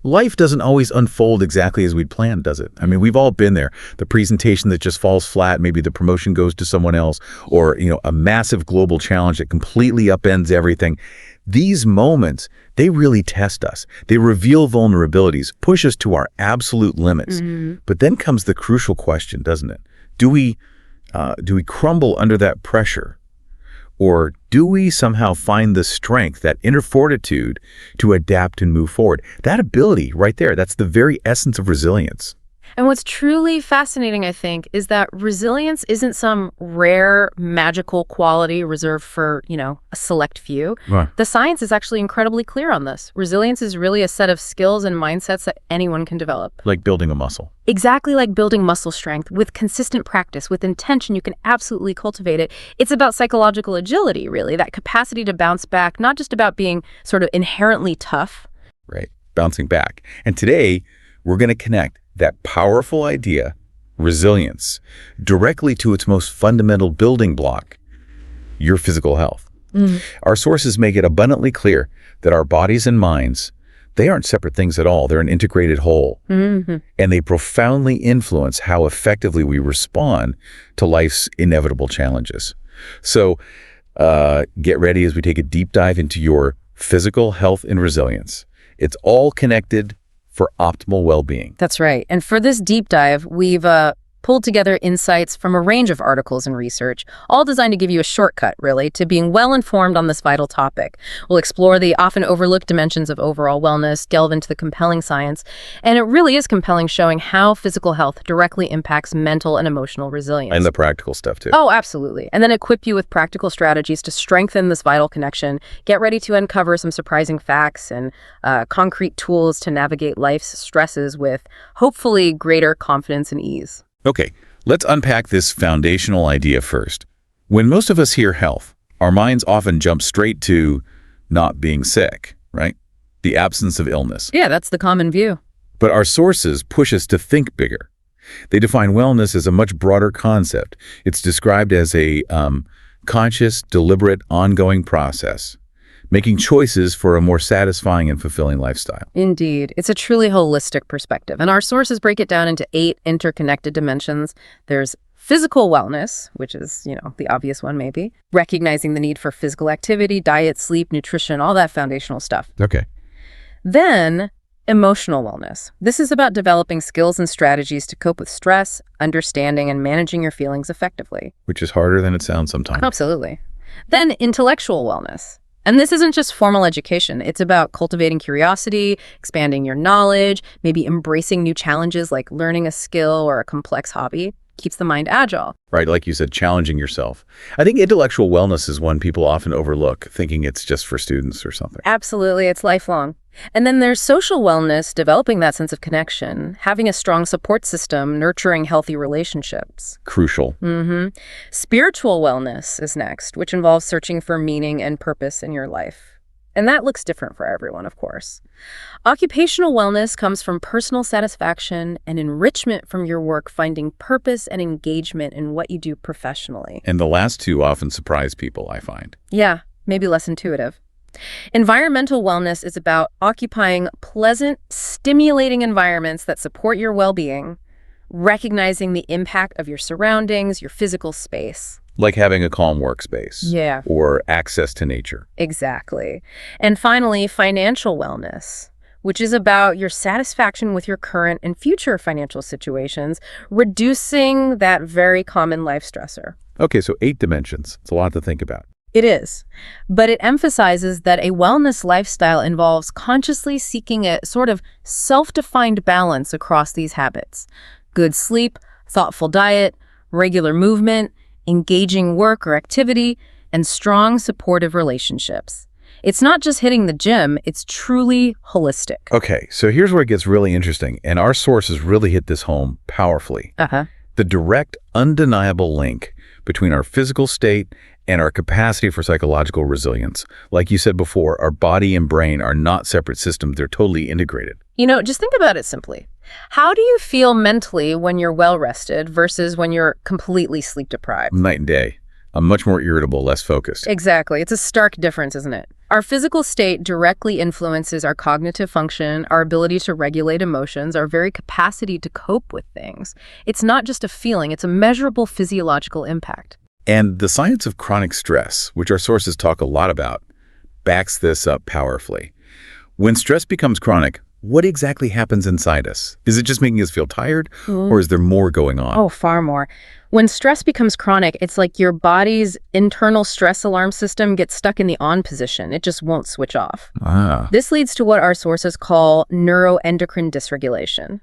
life doesn't always unfold exactly as we'd planned, does it? I mean, we've all been there. The presentation that just falls flat, maybe the promotion goes to someone else, or, a massive global challenge that completely upends everything. These moments, they really test us. They reveal vulnerabilities, push us to our absolute limits. But then comes the crucial question, doesn't it? Do we crumble under that pressure? Or do we somehow find the strength, that inner fortitude, to adapt and move forward? That ability right there, that's the very essence of resilience. And what's truly fascinating, I think, is that resilience isn't some rare, magical quality reserved for, a select few. Right. The science is actually incredibly clear on this. Resilience is really a set of skills and mindsets that anyone can develop. Like building a muscle. Exactly like building muscle strength. With consistent practice, with intention, you can absolutely cultivate it. It's about psychological agility, really, that capacity to bounce back, not just about being sort of inherently tough. Right, bouncing back. And today, we're going to connect that powerful idea, resilience, directly to its most fundamental building block, your physical health. Our sources make it abundantly clear that our bodies and minds, they aren't separate things at all. They're an integrated whole. And they profoundly influence how effectively we respond to life's inevitable challenges. So get ready as we take a deep dive into your physical health and resilience. It's all connected for optimal well-being. That's right. And for this deep dive, we've pulled together insights from a range of articles and research, all designed to give you a shortcut, really, to being well-informed on this vital topic. We'll explore the often overlooked dimensions of overall wellness, delve into the compelling science, and it really is compelling, showing how physical health directly impacts mental and emotional resilience. And the practical stuff, too. Oh, absolutely. And then equip you with practical strategies to strengthen this vital connection. Get ready to uncover some surprising facts and concrete tools to navigate life's stresses with, hopefully, greater confidence and ease. Okay, let's unpack this foundational idea first. When most of us hear health, our minds often jump straight to not being sick, right? The absence of illness. Yeah, that's the common view. But our sources push us to think bigger. They define wellness as a much broader concept. It's described as a conscious, deliberate, ongoing process, making choices for a more satisfying and fulfilling lifestyle. Indeed. It's a truly holistic perspective. And our sources break it down into 8 interconnected dimensions. There's physical wellness, which is, the obvious one maybe. Recognizing the need for physical activity, diet, sleep, nutrition, all that foundational stuff. Okay. Then emotional wellness. This is about developing skills and strategies to cope with stress, understanding, and managing your feelings effectively. Which is harder than it sounds sometimes. Absolutely. Then intellectual wellness. And this isn't just formal education. It's about cultivating curiosity, expanding your knowledge, maybe embracing new challenges like learning a skill or a complex hobby. Keeps the mind agile. Right, like you said, challenging yourself. I think intellectual wellness is one people often overlook, thinking it's just for students or something. Absolutely, it's lifelong. And then there's social wellness, developing that sense of connection, having a strong support system, nurturing healthy relationships. Crucial. Spiritual wellness is next, which involves searching for meaning and purpose in your life. And that looks different for everyone, of course. Occupational wellness comes from personal satisfaction and enrichment from your work, finding purpose and engagement in what you do professionally. And the last two often surprise people, I find. Yeah, maybe less intuitive. Environmental wellness is about occupying pleasant, stimulating environments that support your well-being, recognizing the impact of your surroundings, your physical space. Like having a calm workspace. Yeah. Or access to nature. Exactly. And finally, financial wellness, which is about your satisfaction with your current and future financial situations, reducing that very common life stressor. Okay, so 8 dimensions. It's a lot to think about. It is. But it emphasizes that a wellness lifestyle involves consciously seeking a sort of self-defined balance across these habits. Good sleep, thoughtful diet, regular movement, engaging work or activity, and strong supportive relationships. It's not just hitting the gym, it's truly holistic. Okay, so here's where it gets really interesting, and our sources really hit this home powerfully. The direct, undeniable link between our physical state and our capacity for psychological resilience. Like you said before, our body and brain are not separate systems, they're totally integrated. Just think about it simply. How do you feel mentally when you're well-rested versus when you're completely sleep-deprived? Night and day. I'm much more irritable, less focused. Exactly. It's a stark difference, isn't it? Our physical state directly influences our cognitive function, our ability to regulate emotions, our very capacity to cope with things. It's not just a feeling, it's a measurable physiological impact. And the science of chronic stress, which our sources talk a lot about, backs this up powerfully. When stress becomes chronic, what exactly happens inside us? Is it just making us feel tired, or is there more going on? Oh, far more. When stress becomes chronic, it's like your body's internal stress alarm system gets stuck in the on position. It just won't switch off. This leads to what our sources call neuroendocrine dysregulation.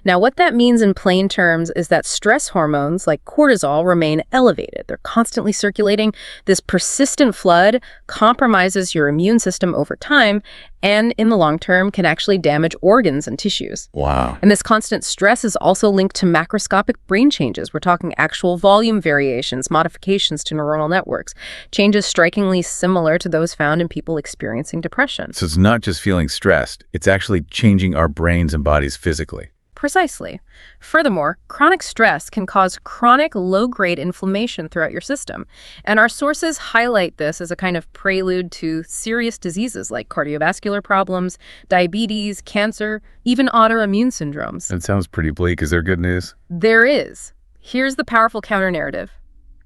Now, what that means in plain terms is that stress hormones like cortisol remain elevated. They're constantly circulating. This persistent flood compromises your immune system over time and in the long term can actually damage organs and tissues. Wow. And this constant stress is also linked to macroscopic brain changes. We're talking actual volume variations, modifications to neuronal networks, changes strikingly similar to those found in people experiencing depression. So it's not just feeling stressed, it's actually changing our brains and bodies physically. Precisely. Furthermore, chronic stress can cause chronic low-grade inflammation throughout your system. And our sources highlight this as a kind of prelude to serious diseases like cardiovascular problems, diabetes, cancer, even autoimmune syndromes. That sounds pretty bleak. Is there good news? There is. Here's the powerful counter-narrative.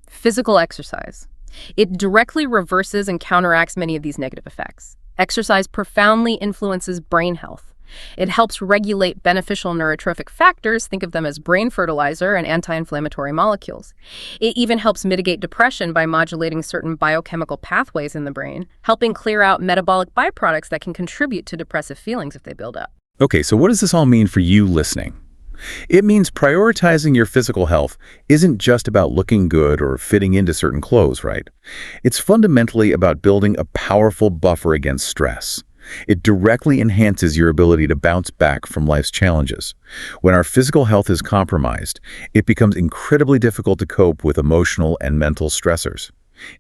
Physical exercise. It directly reverses and counteracts many of these negative effects. Exercise profoundly influences brain health. It helps regulate beneficial neurotrophic factors, think of them as brain fertilizer and anti-inflammatory molecules. It even helps mitigate depression by modulating certain biochemical pathways in the brain, helping clear out metabolic byproducts that can contribute to depressive feelings if they build up. Okay, so what does this all mean for you listening? It means prioritizing your physical health isn't just about looking good or fitting into certain clothes, right? It's fundamentally about building a powerful buffer against stress. It directly enhances your ability to bounce back from life's challenges. When our physical health is compromised, it becomes incredibly difficult to cope with emotional and mental stressors.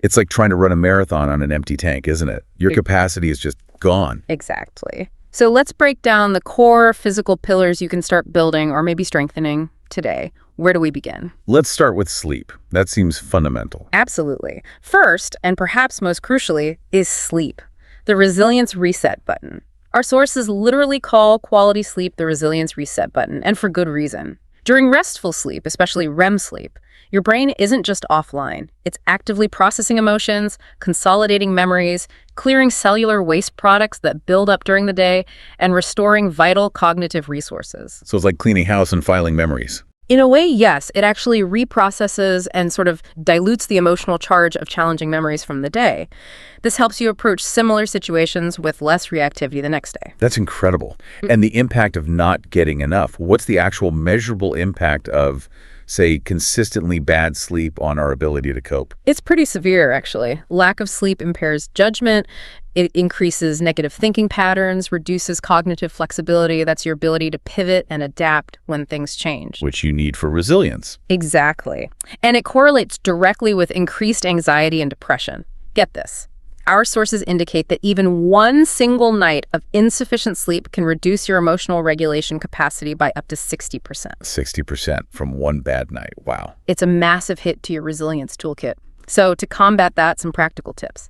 It's like trying to run a marathon on an empty tank, isn't it? Your capacity is just gone. Exactly. So let's break down the core physical pillars you can start building or maybe strengthening today. Where do we begin? Let's start with sleep. That seems fundamental. Absolutely. First, and perhaps most crucially, is sleep. The resilience reset button. Our sources literally call quality sleep the resilience reset button, and for good reason. During restful sleep, especially REM sleep, your brain isn't just offline. It's actively processing emotions, consolidating memories, clearing cellular waste products that build up during the day, and restoring vital cognitive resources. So it's like cleaning house and filing memories. In a way, yes, it actually reprocesses and sort of dilutes the emotional charge of challenging memories from the day. This helps you approach similar situations with less reactivity the next day. That's incredible. And the impact of not getting enough. What's the actual measurable impact of, say, consistently bad sleep on our ability to cope? It's pretty severe, actually. Lack of sleep impairs judgment. It increases negative thinking patterns, reduces cognitive flexibility. That's your ability to pivot and adapt when things change. Which you need for resilience. Exactly. And it correlates directly with increased anxiety and depression. Get this. Our sources indicate that even one single night of insufficient sleep can reduce your emotional regulation capacity by up to 60%. 60% from one bad night. Wow. It's a massive hit to your resilience toolkit. So to combat that, some practical tips.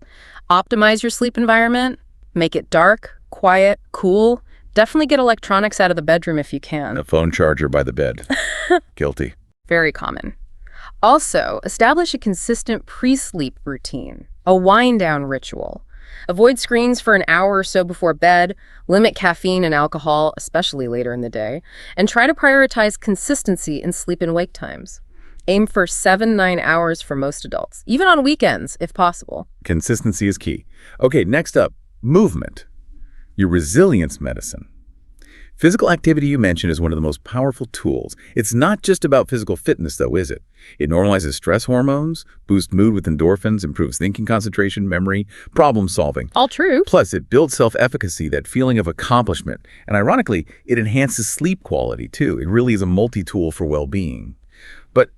Optimize your sleep environment. Make it dark, quiet, cool. Definitely get electronics out of the bedroom if you can. A phone charger by the bed. Guilty. Very common. Also, establish a consistent pre-sleep routine, a wind-down ritual. Avoid screens for an hour or so before bed, limit caffeine and alcohol, especially later in the day, and try to prioritize consistency in sleep and wake times. Aim for 7-9 hours for most adults, even on weekends, if possible. Consistency is key. Okay, next up, movement. Your resilience medicine. Physical activity, you mentioned, is one of the most powerful tools. It's not just about physical fitness, though, is it? It normalizes stress hormones, boosts mood with endorphins, improves thinking, concentration, memory, problem solving. All true. Plus, it builds self-efficacy, that feeling of accomplishment. And ironically, it enhances sleep quality, too. It really is a multi-tool for well-being. But,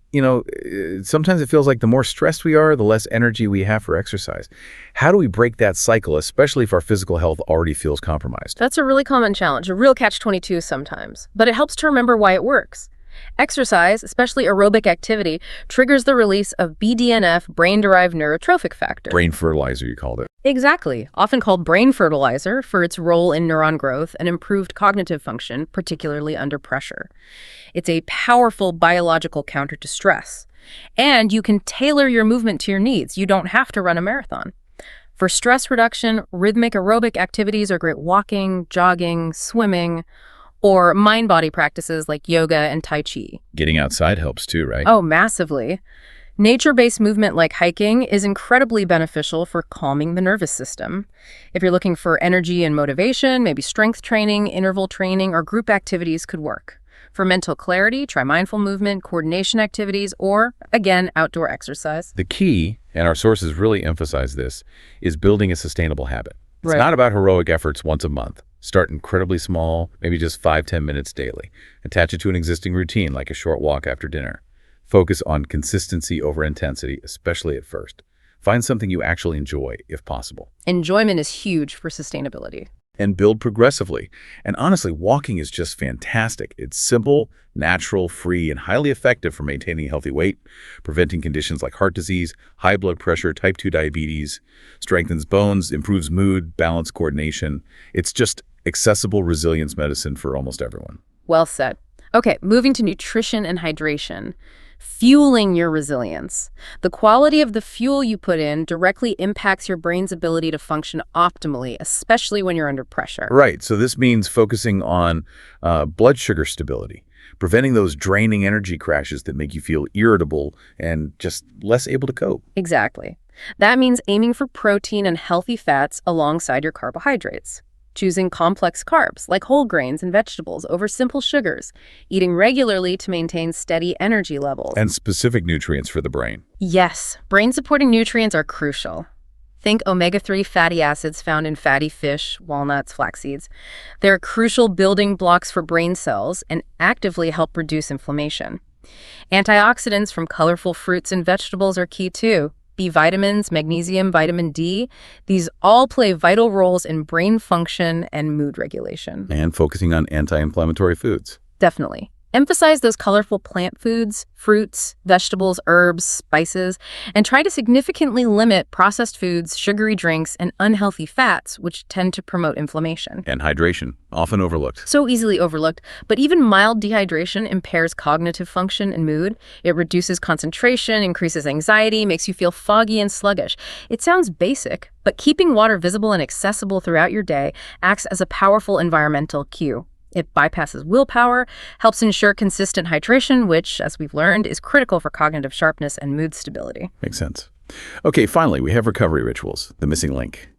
sometimes it feels like the more stressed we are, the less energy we have for exercise. How do we break that cycle, especially if our physical health already feels compromised? That's a really common challenge, a real catch-22 sometimes. But it helps to remember why it works. Exercise, especially aerobic activity, triggers the release of BDNF, brain-derived neurotrophic factor. Brain fertilizer, you called it. Exactly, often called brain fertilizer for its role in neuron growth and improved cognitive function, particularly under pressure. It's a powerful biological counter to stress. And you can tailor your movement to your needs. You don't have to run a marathon. For stress reduction, rhythmic aerobic activities are great: walking, jogging, swimming, or mind-body practices like yoga and Tai Chi. Getting outside helps too, right? Oh, massively. Nature-based movement like hiking is incredibly beneficial for calming the nervous system. If you're looking for energy and motivation, maybe strength training, interval training, or group activities could work. For mental clarity, try mindful movement, coordination activities, or, again, outdoor exercise. The key, and our sources really emphasize this, is building a sustainable habit. It's Right. not about heroic efforts once a month. Start incredibly small, maybe just 5-10 minutes daily. Attach it to an existing routine, like a short walk after dinner. Focus on consistency over intensity, especially at first. Find something you actually enjoy, if possible. Enjoyment is huge for sustainability. And build progressively. And honestly, walking is just fantastic. It's simple, natural, free, and highly effective for maintaining healthy weight, preventing conditions like heart disease, high blood pressure, type 2 diabetes, strengthens bones, improves mood, balance, coordination. It's just accessible resilience medicine for almost everyone. Well said. Okay, moving to nutrition and hydration. Fueling your resilience. The quality of the fuel you put in directly impacts your brain's ability to function optimally, especially when you're under pressure. Right. So this means focusing on blood sugar stability, preventing those draining energy crashes that make you feel irritable and just less able to cope. Exactly. That means aiming for protein and healthy fats alongside your carbohydrates. Choosing complex carbs like whole grains and vegetables over simple sugars. Eating regularly to maintain steady energy levels. And specific nutrients for the brain. Yes, brain-supporting nutrients are crucial. Think omega-3 fatty acids found in fatty fish, walnuts, flax seeds. They're crucial building blocks for brain cells and actively help reduce inflammation. Antioxidants from colorful fruits and vegetables are key too. B vitamins, magnesium, vitamin D, these all play vital roles in brain function and mood regulation. And focusing on anti-inflammatory foods. Definitely. Emphasize those colorful plant foods, fruits, vegetables, herbs, spices, and try to significantly limit processed foods, sugary drinks, and unhealthy fats, which tend to promote inflammation. And hydration, often overlooked. So easily overlooked, but even mild dehydration impairs cognitive function and mood. It reduces concentration, increases anxiety, makes you feel foggy and sluggish. It sounds basic, but keeping water visible and accessible throughout your day acts as a powerful environmental cue. It bypasses willpower, helps ensure consistent hydration, which, as we've learned, is critical for cognitive sharpness and mood stability. Makes sense. Okay, finally, we have recovery rituals, the missing link.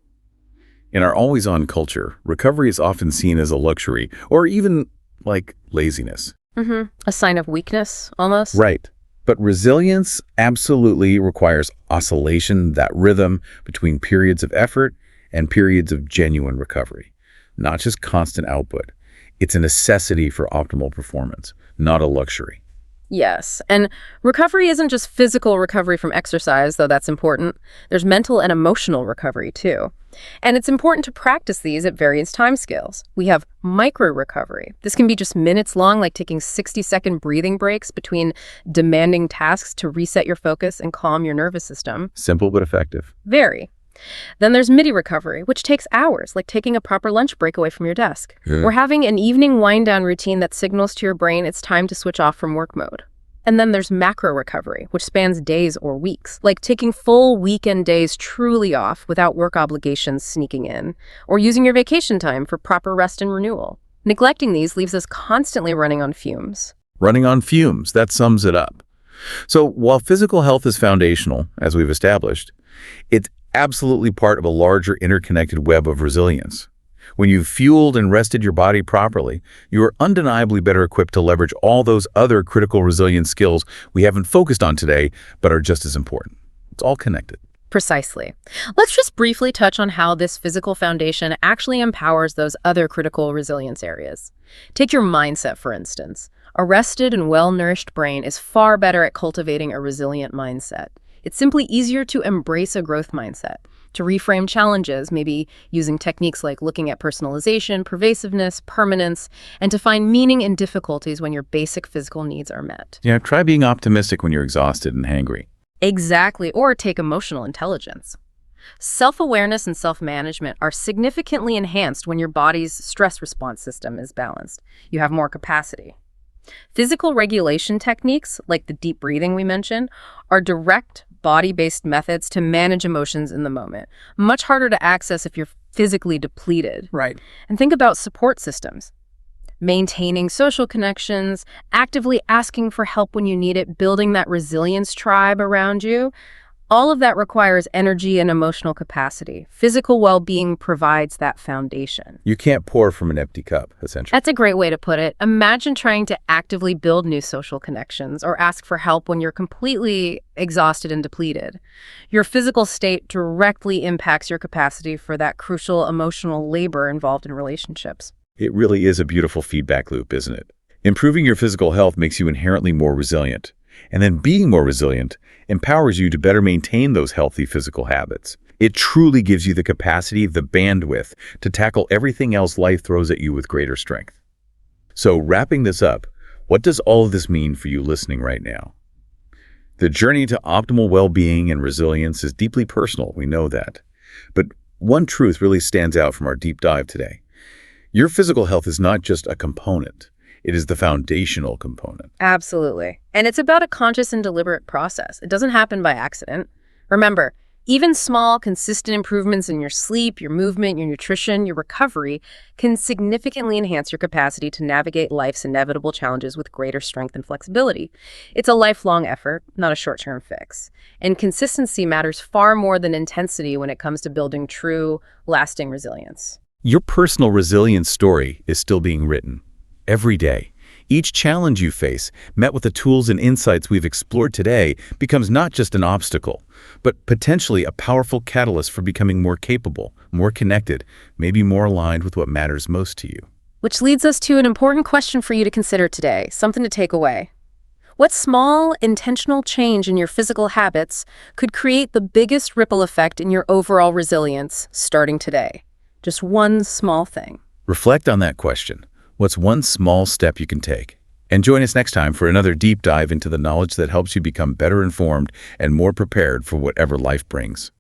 In our always-on culture, recovery is often seen as a luxury, or even like laziness. A sign of weakness, almost. Right. But resilience absolutely requires oscillation, that rhythm between periods of effort and periods of genuine recovery, not just constant output. It's a necessity for optimal performance, not a luxury. Yes, and recovery isn't just physical recovery from exercise, though that's important. There's mental and emotional recovery, too. And it's important to practice these at various timescales. We have micro-recovery. This can be just minutes long, like taking 60-second breathing breaks between demanding tasks to reset your focus and calm your nervous system. Simple but effective. Very. Then there's midi recovery, which takes hours, like taking a proper lunch break away from your desk. Or having an evening wind-down routine that signals to your brain it's time to switch off from work mode. And then there's macro recovery, which spans days or weeks, like taking full weekend days truly off without work obligations sneaking in, or using your vacation time for proper rest and renewal. Neglecting these leaves us constantly running on fumes. Running on fumes, that sums it up. So while physical health is foundational, as we've established, it's absolutely part of a larger interconnected web of resilience. When you've fueled and rested your body properly, you are undeniably better equipped to leverage all those other critical resilience skills we haven't focused on today, but are just as important. It's all connected. Precisely. Let's just briefly touch on how this physical foundation actually empowers those other critical resilience areas. Take your mindset, for instance. A rested and well-nourished brain is far better at cultivating a resilient mindset. It's simply easier to embrace a growth mindset. to reframe challenges, maybe using techniques like looking at personalization, pervasiveness, permanence, and to find meaning in difficulties when your basic physical needs are met. Yeah, try being optimistic when you're exhausted and hangry. Exactly, or take emotional intelligence. Self-awareness and self-management are significantly enhanced when your body's stress response system is balanced. You have more capacity. Physical regulation techniques, like the deep breathing we mentioned, are direct body-based methods to manage emotions in the moment. Much harder to access if you're physically depleted. Right. And think about support systems. Maintaining social connections, actively asking for help when you need it, building that resilience tribe around you. All of that requires energy and emotional capacity. Physical well-being provides that foundation. You can't pour from an empty cup, essentially. That's a great way to put it. Imagine trying to actively build new social connections or ask for help when you're completely exhausted and depleted. Your physical state directly impacts your capacity for that crucial emotional labor involved in relationships. It really is a beautiful feedback loop, isn't it? Improving your physical health makes you inherently more resilient. And then being more resilient empowers you to better maintain those healthy physical habits. It truly gives you the capacity, the bandwidth, to tackle everything else life throws at you with greater strength. So wrapping this up, what does all of this mean for you listening right now? The journey to optimal well-being and resilience is deeply personal, we know that. But one truth really stands out from our deep dive today. Your physical health is not just a component. It is the foundational component. Absolutely. And it's about a conscious and deliberate process. It doesn't happen by accident. Remember, even small, consistent improvements in your sleep, your movement, your nutrition, your recovery can significantly enhance your capacity to navigate life's inevitable challenges with greater strength and flexibility. It's a lifelong effort, not a short-term fix. And consistency matters far more than intensity when it comes to building true, lasting resilience. Your personal resilience story is still being written. Every day, each challenge you face, met with the tools and insights we've explored today, becomes not just an obstacle, but potentially a powerful catalyst for becoming more capable, more connected, maybe more aligned with what matters most to you. Which leads us to an important question for you to consider today, something to take away. What small, intentional change in your physical habits could create the biggest ripple effect in your overall resilience starting today? Just one small thing. Reflect on that question. What's one small step you can take? And join us next time for another deep dive into the knowledge that helps you become better informed and more prepared for whatever life brings.